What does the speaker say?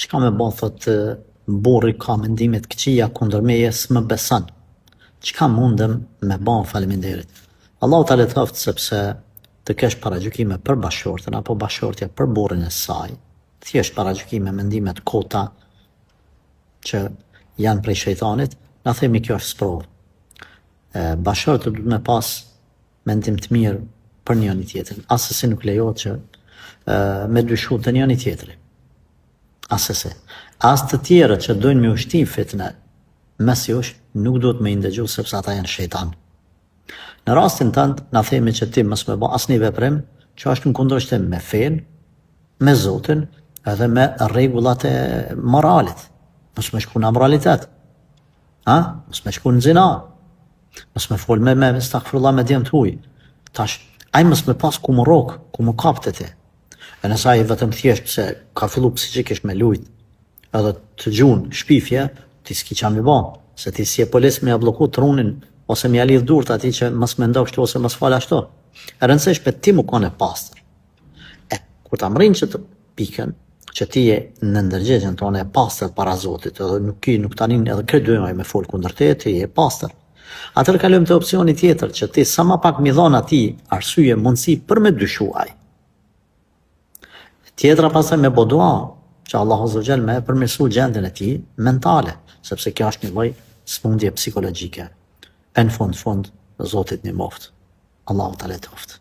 Çka me bon, thot, burri ka mendimet këqija kundër meje, s'më beson. Çka mundem me bon, faleminderit. Allahu ta letoft sepse të kesh paragjykime për bashortën apo bashortja për burrin e saj. Thjesht paragjykime, mendimet kota që janë prej shejtanit, na themi kjo është sprovë. Bashortët duhet me pas mendim të mirë për njëri tjetrin. Asesi nuk lejohet që me dyshu të njëri tjetri. Asesi. As të tjerët që dojnë me ushtim fitne mes jush, nuk duhet me indëgju sepse ata janë shejtan. Në rastin tënd, na themi që ti mos me bë asnjë veprim që është në kundërshtim me fen, me Zotin, edhe me rregullat e moralit. Mos me shku në amoralitet. Mos me shku në zina. Mos me fol me stakfirullah me djemt huj. Tash, ai mos me pas ku më rok, ku më kapte ti. E nësa i vetëm thjesht se ka fillu psiqikisht me lujt, edhe të gjun, shpifje, ti s'ki qa mi ba. Se ti si e polis me ja bloku trunin, ose me ja lidh durt ati që mos me ndo kështu, ose mos fal ashtu. E rëndësish për ti mu kone pastër. Kur ta mrin që të pikën, që ti je në ndërgjegjen tonë e pastër para Zotit, edhe nuk tanin edhe këtë dojmaj me fol kundër te, ti je pastër. Atër kalojmë të opcioni tjetër, që ti sa ma pak mi dhon ati arsye, mundësi për me dyshuaj. Tjetra pasaj me bodua, që Allahu Zogjel me përmirësu gjendjen e ti mentale, sepse kjo është një lloj smundje psikologjike. E në fund, Zotit një moft. Allahu ta letoft.